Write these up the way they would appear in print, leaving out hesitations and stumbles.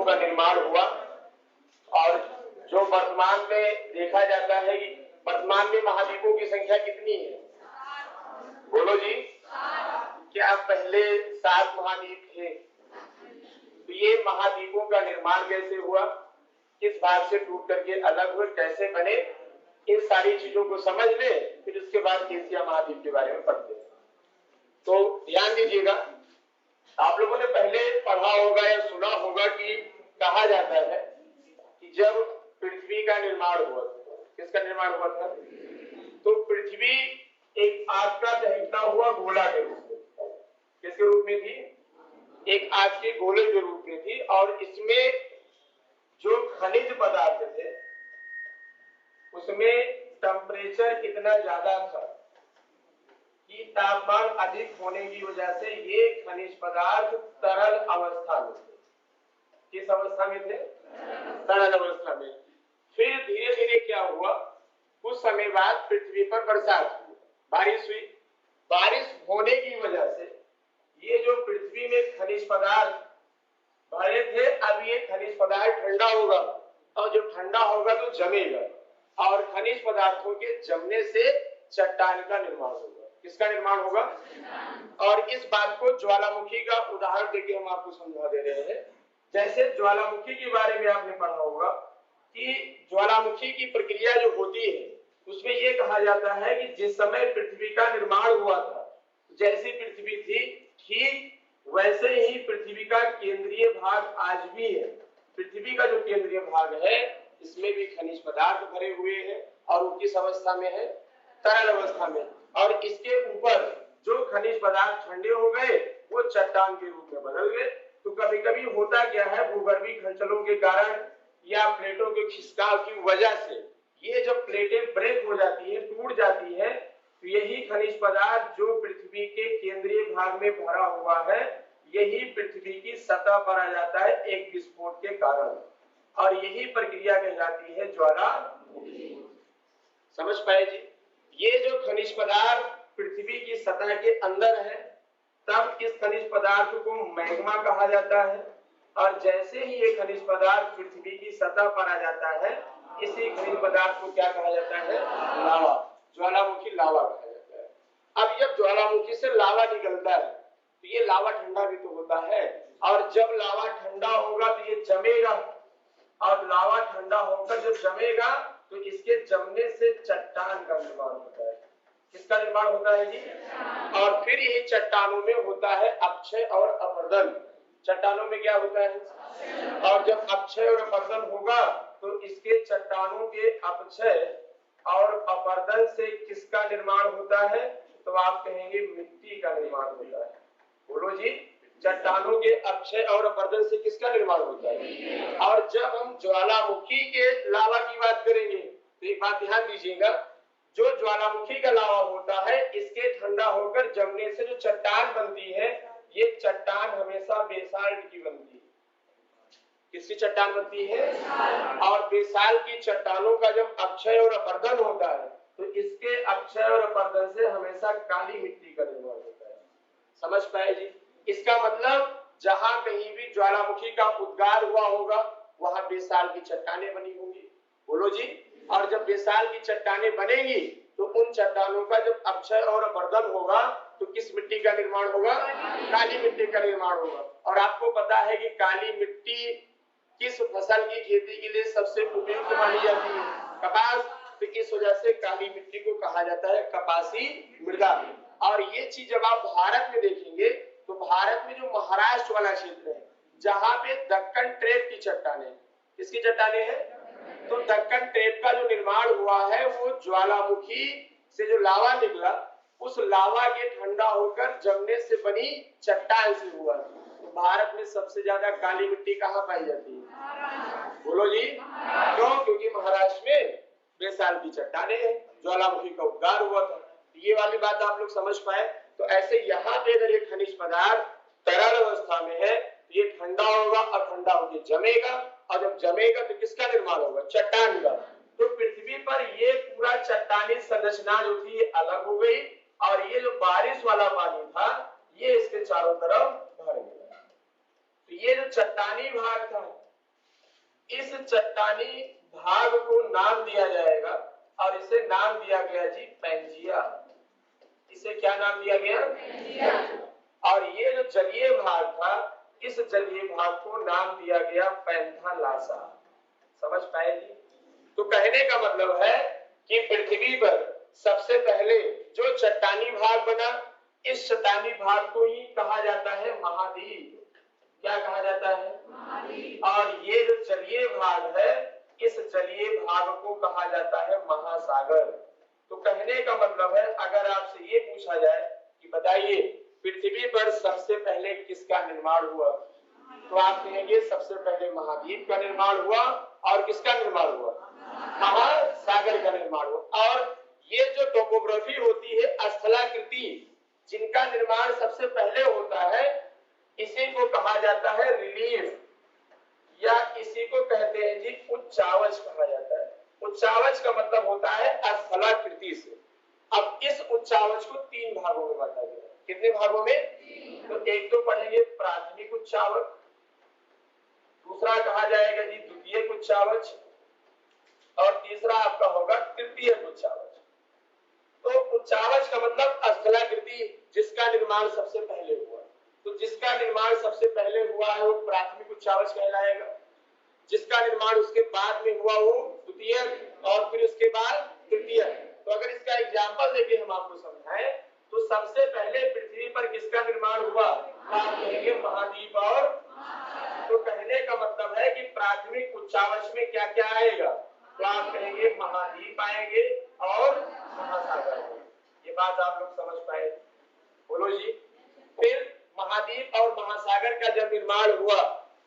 महाद्वीपों का निर्माण हुआ। और जो वर्तमान में देखा जाता है कि वर्तमान में महाद्वीपों की संख्या कितनी है? बोलो जी। क्या पहले 7 महाद्वीप थे? तो ये महाद्वीपों का निर्माण कैसे हुआ, किस भाग से टूट करके अलग हुए, कैसे बने, इन सारी चीजों को समझ ले, फिर उसके बाद एशिया महाद्वीप के बारे में पढ़ते हैं। तो ध्यान दीजिएगा, आप लोगों ने पहले पढ़ा होगा या सुना होगा कि कहा जाता है कि जब पृथ्वी का निर्माण हुआ, किसका निर्माण हुआ था? तो पृथ्वी एक आग का दहकता हुआ गोला के रूप में, किसके रूप में थी? एक आग के गोले के रूप में थी। और इसमें जो खनिज पदार्थ थे उसमें टेम्परेचर कितना ज्यादा था कि तापमान अधिक होने की वजह से ये खनिज पदार्थ तरल अवस्था में थे। किस अवस्था में थे? तरल अवस्था में। फिर धीरे धीरे क्या हुआ, कुछ समय बाद पृथ्वी पर बरसात हुई, बारिश हुई। बारिश होने की वजह से ये जो पृथ्वी में खनिज पदार्थ भरे थे, अब ये खनिज पदार्थ ठंडा होगा, और जब ठंडा होगा तो जमेगा, और खनिज पदार्थों के जमने से चट्टान का निर्माण होगा। किसका निर्माण होगा? और इस बात को ज्वालामुखी का उदाहरण देके हम आपको समझा दे रहे हैं। जैसे ज्वालामुखी के बारे में आपने पढ़ा होगा कि ज्वालामुखी की प्रक्रिया जो होती है उसमें यह कहा जाता है कि जिस समय पृथ्वी का निर्माण हुआ था, जैसी पृथ्वी थी ठीक वैसे ही पृथ्वी का केंद्रीय भाग आज भी है। पृथ्वी का जो केंद्रीय भाग है इसमें भी खनिज पदार्थ भरे हुए हैं, और वो किस अवस्था में है? तरल अवस्था में। और इसके ऊपर जो खनिज पदार्थ ठंडे हो गए वो चट्टान के रूप में बदल गए। तो कभी कभी होता क्या है, भूगर्भीय हलचलों के कारण या प्लेटों के खिसकाव की वजह से ये जब प्लेटें ब्रेक हो जाती है, टूट जाती है, तो यही खनिज पदार्थ जो पृथ्वी के केंद्रीय भाग में भरा हुआ है यही पृथ्वी की सतह पर आ जाता है एक विस्फोट के कारण, और यही प्रक्रिया कहलाती है ज्वालामुखी। समझ पाए जी? ये जो खनिज पदार्थ पृथ्वी की सतह के अंदर है, तब इस खनिज पदार्थ को मैग्मा कहा जाता है, और जैसे ही ये खनिज पदार्थ पृथ्वी की सतह पर आ जाता है इसी खनिज पदार्थ को क्या कहा जाता है? लावा, ज्वालामुखी लावा कहा जाता है। अब जब ज्वालामुखी से लावा निकलता है तो ये लावा ठंडा भी तो होता है, और जब लावा ठंडा होगा तो ये जमेगा, और लावा ठंडा होकर जब जमेगा तो इसके जमने से चट्टान का निर्माण होता है। किसका निर्माण होता है जी? और फिर यही चट्टानों में होता है अपक्षय और अपर्दन। चट्टानों में क्या होता है? और जब अपक्षय और अपर्दन होगा तो इसके चट्टानों के अपक्षय और अपर्दन से किसका निर्माण होता है? तो आप कहेंगे मिट्टी का निर्माण होता है। बोलो जी। चट्टानों के अपक्षय और अपर्दन से किसका निर्माण होता है? और जब हम ज्वालामुखी के लावा की बात करेंगे तो एक बात ध्यान दीजिएगा, जो ज्वालामुखी का लावा होता है इसके ठंडा होकर जमने से जो चट्टान बनती है ये चट्टान हमेशा बेसाल्ट की बनती है। किसकी चट्टान बनती है? और बेसाल्ट की चट्टानों का जब अपक्षय और अपर्दन होता है तो इसके अपक्षय और अपर्दन से हमेशा काली मिट्टी का निर्माण होता है। समझ पाए जी? इसका मतलब जहां कहीं भी ज्वालामुखी का उद्गार हुआ होगा वहां बेसाल्ट की चट्टानें बनी होंगी। बोलो जी। और जब बेसाल्ट की चट्टानें बनेंगी तो उन चट्टानों का जब अपक्षय और अपर्दन होगा तो किस मिट्टी का निर्माण होगा? काली मिट्टी का निर्माण होगा। और आपको पता है कि काली मिट्टी किस फसल की खेती के लिए सबसे उपयुक्त मानी जाती है? कपास। तो इस वजह से काली मिट्टी को कहा जाता है कपासी मृदा। और ये चीज जब आप भारत में देखेंगे तो भारत में जो महाराष्ट्र वाला क्षेत्र है जहां पे दक्कन ट्रेप की चट्टानें, किसकी चट्टानें हैं? तो दक्कन ट्रेप का जो निर्माण हुआ है वो ज्वालामुखी से जो लावा निकला उस लावा के ठंडा होकर जमने से बनी चट्टान से हुआ। तो भारत में सबसे ज्यादा काली मिट्टी कहाँ पाई जाती है? बोलो जी। क्यों? क्योंकि महाराष्ट्र में बेसाल की चट्टानें हैं, ज्वालामुखी का उद्गार हुआ था। ये वाली बात आप लोग समझ पाए। तो ऐसे यहाँ पे अगर ये खनिज पदार्थ तरल अवस्था में है तो ये ठंडा होगा और ठंडा होकर जमेगा, और जब जमेगा तो किसका निर्माण होगा? चट्टान का। तो पृथ्वी पर ये पूरा चट्टानी संरचना जो थी ये अलग हो गई, और ये जो बारिश वाला पानी था ये इसके चारों तरफ भर गया। तो ये जो चट्टानी भाग था इस चट्टानी भाग को नाम दिया जाएगा और इसे नाम दिया गया जी पैंजिया। इसे क्या नाम दिया गया? पैंजिया। और ये जो जलीय भाग था, इस जलीय भाग को नाम दिया गया पैंथालासा। समझ पाएगी? तो कहने का मतलब है कि पृथ्वी पर सबसे पहले जो चट्टानी भाग बना, इस चट्टानी भाग को ही कहा जाता है महाद्वीप। क्या कहा जाता है? महाद्वीप। और ये जो जलीय भाग है, इस जलीय भाग को कहा जाता है महासागर। तो कहने का मतलब है, अगर आपसे ये पूछा जाए कि बताइए पृथ्वी पर सबसे पहले किसका निर्माण हुआ, तो आप कहेंगे सबसे पहले महाद्वीप का निर्माण हुआ। और किसका निर्माण हुआ? महासागर का निर्माण हुआ। और ये जो टोपोग्राफी होती है, स्थलाकृति, जिनका निर्माण सबसे पहले होता है, इसी को कहा जाता है रिलीफ, या इसी को कहते हैं जी उच्चावच कहा जाता है। उच्चावच का मतलब होता है स्थलाकृति से। अब इस उच्चावच को 3 भागों में बांटा गया। कितने भागों में? तो एक तो पढ़ेंगे प्राथमिक उच्चावच, दूसरा कहा जाएगा जी द्वितीय उच्चावच, और तीसरा आपका होगा तृतीय उच्चावच। तो उच्चावच का मतलब स्थलाकृति, जिसका निर्माण सबसे पहले हुआ। तो जिसका निर्माण सबसे पहले हुआ है वो प्राथमिक उच्चावच कहलाएगा, जिसका निर्माण उसके बाद में हुआ वो द्वितीय, और फिर उसके बाद तृतीय। तो अगर इसका एग्जांपल देके हम आपको समझाएं, तो सबसे पहले पृथ्वी पर किसका निर्माण हुआ? आप कहेंगे महाद्वीप। और तो कहने का मतलब है कि प्राथमिक उच्चावच में क्या क्या आएगा? तो आप कहेंगे महाद्वीप आएंगे और महासागर। ये बात आप लोग समझ पाए? बोलो जी। फिर महाद्वीप और महासागर का जब निर्माण हुआ,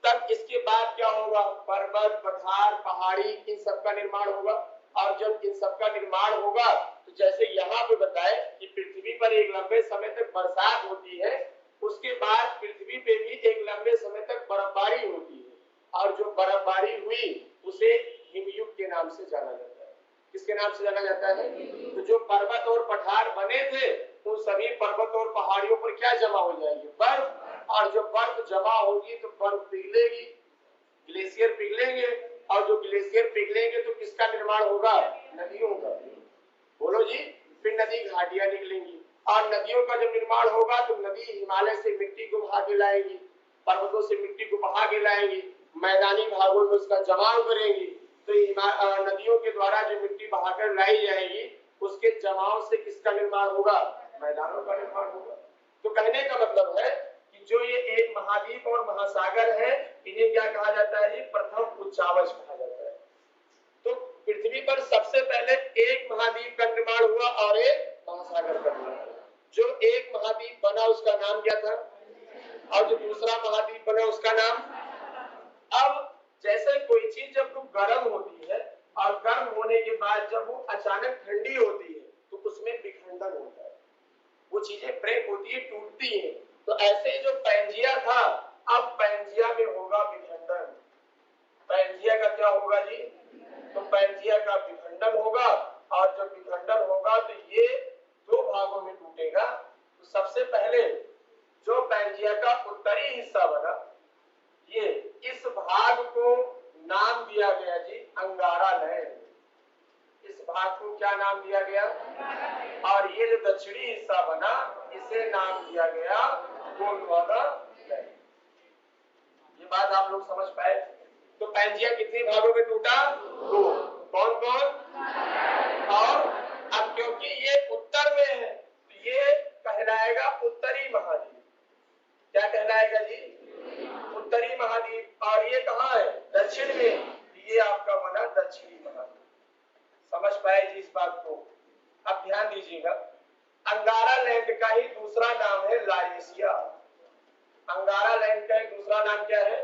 तब इसके बाद क्या होगा? पर्वत, पठार, पहाड़ी, इन सब का निर्माण होगा। और जब इन सब का निर्माण होगा, तो जैसे यहाँ पे बताए कि पृथ्वी पर एक लंबे समय तक बरसात होती है, उसके बाद पृथ्वी पे भी एक लंबे समय तक बर्फबारी होती है। और जो बर्फबारी हुई उसे हिमयुग के नाम से जाना जाता है। किसके नाम से जाना जाता है? तो जो पर्वत और पठार बने थे, उन सभी पर्वत और पहाड़ियों पर क्या जमा हो जाएगी? बर्फ। और जब बर्फ जमा होगी तो बर्फ पिघलेगी, ग्लेशियर पिघलेंगे, और जो ग्लेशियर पिघलेंगे तो किसका निर्माण होगा? नदियों का। बोलो जी। फिर नदी घाटियां निकलेंगी, और नदियों का जब निर्माण होगा तो नदी हिमालय से मिट्टी को बहा के लाएगी, पर्वतों से मिट्टी को बहा के लाएगी, मैदानी भागों में उसका जमाव करेंगी। तो नदियों के द्वारा जो मिट्टी बहाकर लाई जाएगी, उसके जमाव से किसका निर्माण होगा? मैदानों का निर्माण होगा। तो कहने का मतलब है कि जो ये एक महाद्वीप और महासागर है, इन्हें क्या कहा जाता है जी? प्रथम उच्चावच कहा जाता है। तो पृथ्वी पर सबसे पहले एक महाद्वीप का निर्माण हुआ और एक महासागर का निर्माण हुआ। जो एक महाद्वीप बना उसका नाम क्या था? और जो दूसरा महाद्वीप बना उसका नाम? अब जैसे कोई चीज जब वो गर्म होती है, और गर्म होने के बाद जब वो अचानक ठंडी होती है, तो उसमें विखंडन होता है, वो चीजें ब्रेक होती है, टूटती है। तो ऐसे जो पैंजिया था, अब पैंजिया में होगा विखंडन। पैंजिया का क्या होगा जी? तो पैंजिया का विखंडन होगा, और जब विखंडन होगा तो ये 2 भागों में टूटेगा। तो सबसे पहले जो पैंजिया का उत्तरी हिस्सा बना, ये इस भाग को नाम दिया गया जी अंगारा लैंड। इस भाग को क्या नाम दिया गया? और ये जो दक्षिणी हिस्सा बना, इसे नाम दिया गया गोंडवाना लैंड। ये बात आप लोग समझ पाए? तो पैंजिया कितने भागों में टूटा? 2। कौन कौन? और अब क्योंकि ये उत्तर में है, तो ये कहलाएगा उत्तरी महाद्वीप। क्या कहलाएगा जी? उत्तरी महाद्वीप। और ये कहाँ है? दक्षिण में। ये आपका बना दक्षिणी महाद्वीप। समझ पाए जी इस बात को? अब ध्यान दीजिएगा, अंगारा लैंड का ही दूसरा नाम है लारेशिया। अंगारा लैंड का एक दूसरा नाम क्या है?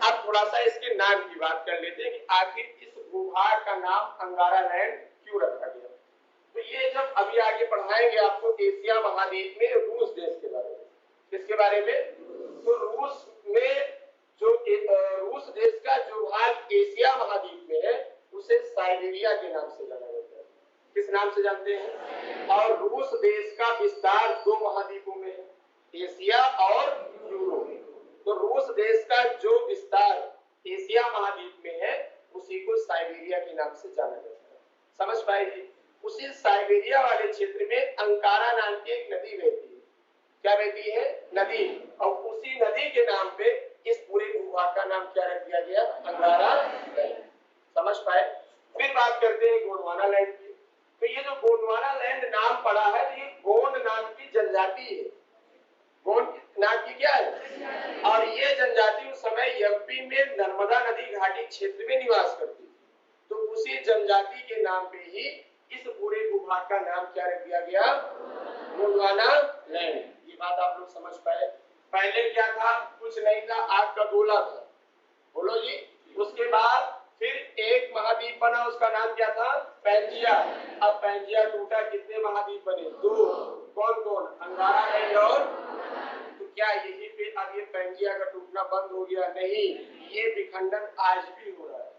अब थोड़ा सा इसके नाम की बात कर लेते हैं कि आखिर इस भूभाग का नाम अंगारा लैंड क्यों रखा गया। तो ये जब अभी आगे पढ़ाएंगे आपको एशिया महाद्वीप में रूस देश के बारे में। किसके बारे में? तो रूस में जो रूस देश का जो भाग एशिया महाद्वीप में है, उसे साइबेरिया के नाम से जाना जाता है। किस नाम से जानते हैं? और रूस देश का विस्तार 2 महाद्वीपों में है, एशिया और यूरोप। तो रूस देश का जो विस्तार एशिया एशिया महाद्वीप में है, उसी को साइबेरिया के नाम से जाना जाता है। समझ पाएगी? उसी साइबेरिया वाले क्षेत्र में अंकारा नाम की एक नदी बहती है। क्या बहती है? नदी। और उसी नदी के नाम पे इस पूरे भूभाग का नाम क्या रख दिया गया? अंगारा लैंड। समझ पाए? फिर बात करते हैं गोंडवाना लैंड की। तो ये जो गोंडवाना लैंड नाम पड़ा है, ये गोंड नाम की जनजाति है। गोंड नाम की क्या है? और ये जनजाति उस समय एमपी में नर्मदा नदी घाटी क्षेत्र में निवास करती थी। तो उसी जनजाति के नाम पे ही इस पूरे भूभाग का नाम क्या रख दिया गया? गोंडवाना लैंड। ये बात आप लोग समझ पाए? पहले क्या था? कुछ नहीं था, आग का गोला था। बोलो जी। उसके बाद फिर एक महाद्वीप बना, उसका नाम क्या था? पैंजिया। अब पैंजिया टूटा, कितने महाद्वीप बने? 2। कौन कौन? अंगारा लैंड और। तो क्या यही पे अब ये पैंजिया का टूटना बंद हो गया? नहीं, ये विखंडन आज भी हो रहा है।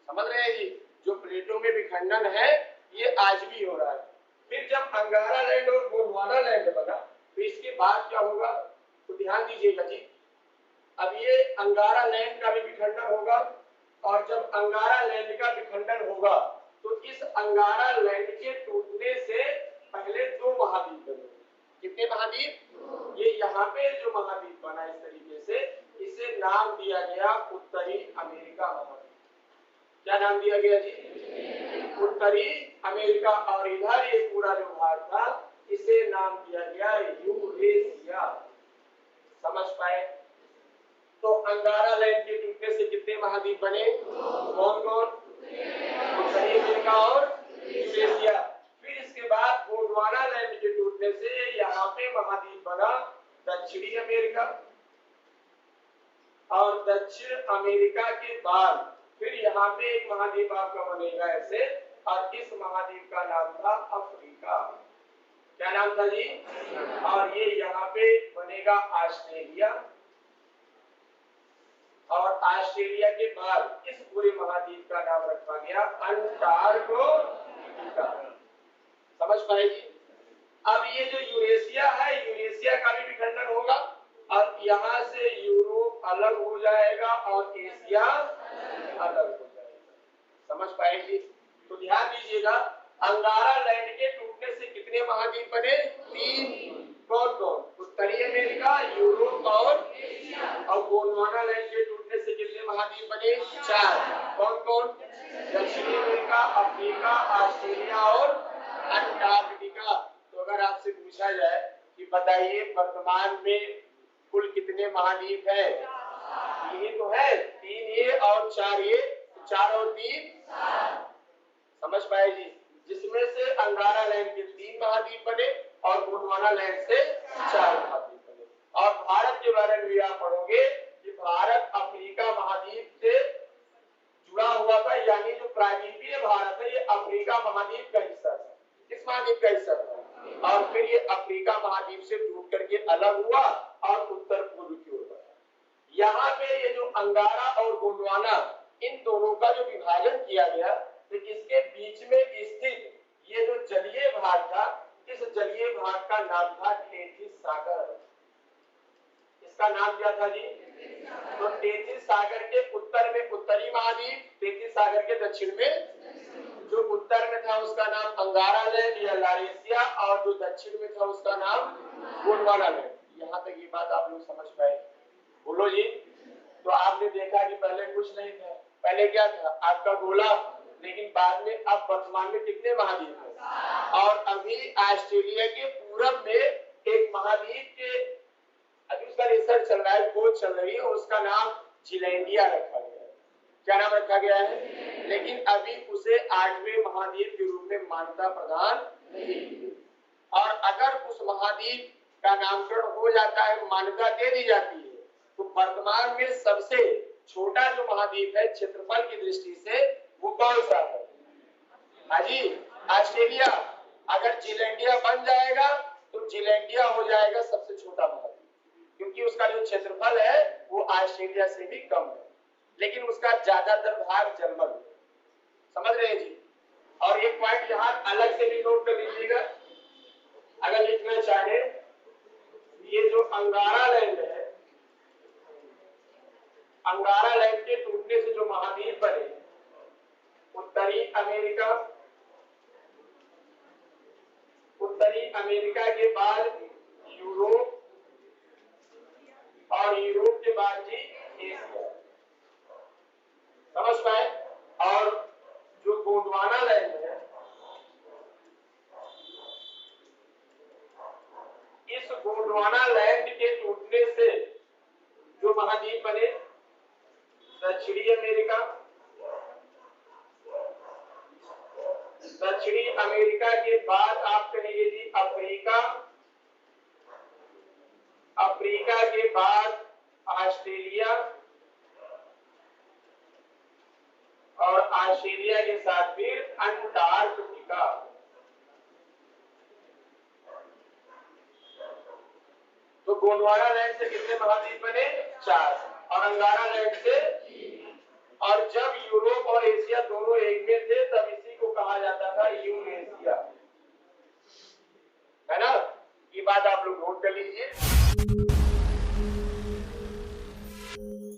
समझ रहे हैं जी? जो प्लेटों में विखंडन है, ये आज भी हो रहा है। फिर जब अंगारा लैंड और गोंडवाना लैंड बना, तो इसके बाद क्या होगा? तो ध्यान दीजिएगा जी। अब ये अंगारा लैंड का भी विखंडन होगा, और जब अंगारा लैंड का विखंडन होगा तो इस अंगारा लैंड के टूटने से पहले 2 महाद्वीप बने। कितने महाद्वीप? ये यहाँ पे जो महाद्वीप बना इस तरीके से, इसे नाम दिया गया उत्तरी अमेरिका महाद्वीप। क्या नाम दिया गया जी? उत्तरी अमेरिका। और इधर ये पूरा जो भाग था, इसे नाम दिया गया यूरेशिया। समझ पाए? तो अंगारा लैंड के टूटने से कितने महाद्वीप बने? कौन कौन? उत्तरी अमेरिका और यूरेशिया। फिर इसके बाद गोंडवाना लैंड के टूटने से यहाँ पे महाद्वीप बना दक्षिणी अमेरिका। और दक्षिण अमेरिका के बाद फिर यहाँ पे एक महाद्वीप आपका बनेगा ऐसे, और इस महाद्वीप का नाम था अफ्रीका। क्या नाम था जी? और ये यहाँ पे बनेगा ऑस्ट्रेलिया। और ऑस्ट्रेलिया के बाद इस पूरे महाद्वीप का नाम रखा गया अंटार्कटिका। समझ पाए जी? अब ये जो यूरेशिया है, यूरेशिया का भी विखंडन होगा, और यहाँ से यूरोप अलग हो जाएगा और एशिया अलग हो जाएगा। समझ पाए जी? तो ध्यान दीजिएगा, अंगारा लैंड के टूटने से कितने महाद्वीप बने? 3। कौन कौन? उत्तरी अमेरिका, यूरोप और एशिया। और गोंडवाना लैंड के टूटने से कितने महाद्वीप बने? 4। कौन कौन? दक्षिणी अमेरिका, अफ्रीका, ऑस्ट्रेलिया और अंटार्कटिका। तो अगर आपसे पूछा जाए कि बताइए वर्तमान में कुल कितने महाद्वीप है? यही तो है, 3 ये और 4 ये, 4 और 3 7। समझ पाए जी? जिसमें से अंगारा लैंड के 3 महाद्वीप बने और गोंडवाना लैंड से 4 महाद्वीप बने। और भारत के बारे में भी आप पढ़ोगे कि भारत अफ्रीका महाद्वीप से जुड़ा हुआ था, यानी जो प्रायद्वीपीय भारत है ये अफ्रीका महाद्वीप का हिस्सा था। किस महाद्वीप का हिस्सा था? और फिर ये अफ्रीका महाद्वीप से टूट करके अलग हुआ और उत्तर पूर्व की ओर बढ़ा। यहाँ पे ये जो अंगारा और गोंडवाना, इन दोनों का जो विभाजन किया गया, तो इसके बीच में स्थित ये जो जलीय भाग था, इस जलीय भाग का नाम था टेथिस सागर। इसका नाम क्या था जी? तो टेथिस सागर के उत्तर में उत्तरी महाद्वीप, टेथिस सागर के दक्षिण में जो उत्तर में था उसका नाम अंगारा लैंड या लारेशिया, और जो दक्षिण में था उसका नाम गोंडवाना लैंड। यहाँ तक ये बात आप लोग समझ पाए? बोलो जी। तो आपने देखा कि पहले कुछ नहीं था, पहले क्या था? आपका गोला। लेकिन बाद में अब वर्तमान में कितने महाद्वीप हैं? और अभी ऑस्ट्रेलिया के पूरब में एक महाद्वीप के अभी उसका रिसर्च चल रहा है, खोज चल रही है, और उसका नाम जीलैंडिया रखा गया है। क्या नाम रखा गया है? लेकिन अभी उसे 8वें महाद्वीप के रूप में मान्यता प्रदान नहीं है। और अगर उस महाद्वीप का नामकरण हो जाता है, मान्यता दे दी जाती है, तो वर्तमान में सबसे छोटा जो महाद्वीप है क्षेत्रफल की दृष्टि से, वो कौन सा है? हाजी, ऑस्ट्रेलिया। अगर जीलैंडिया बन जाएगा तो जीलैंडिया हो जाएगा सबसे छोटा महाद्वीप, क्योंकि उसका जो क्षेत्रफल है वो ऑस्ट्रेलिया से भी कम है, लेकिन उसका ज्यादातर भाग जर्मन है। समझ रहे हैं जी? और एक पॉइंट यहाँ अलग से भी नोट कर लीजिएगा, अगर लिखना चाहे, ये जो अंगारा लैंड है, अंगारा लैंड के टूटने अमेरिका के बाद यूरोप और यूरोप के बाद जी एशिया। समझ पाए? और जो गोंडवाना लैंड है, इस गोंडवाना लैंड के टूटने से जो महाद्वीप बने, दक्षिणी अमेरिका, दक्षिणी अमेरिका के बाद आप कहेंगे जी अफ्रीका, अफ्रीका के बाद ऑस्ट्रेलिया, और ऑस्ट्रेलिया के साथ फिर अंटार्कटिका। तो गोंडवाना लैंड से कितने महाद्वीप बने? 4, और अंगारा लैंड से 3। और जब यूरोप और एशिया दोनों एक में थे तब इसी को कहा जाता था यूरेशिया, है ना? ये बात आप लोग नोट कर लीजिए।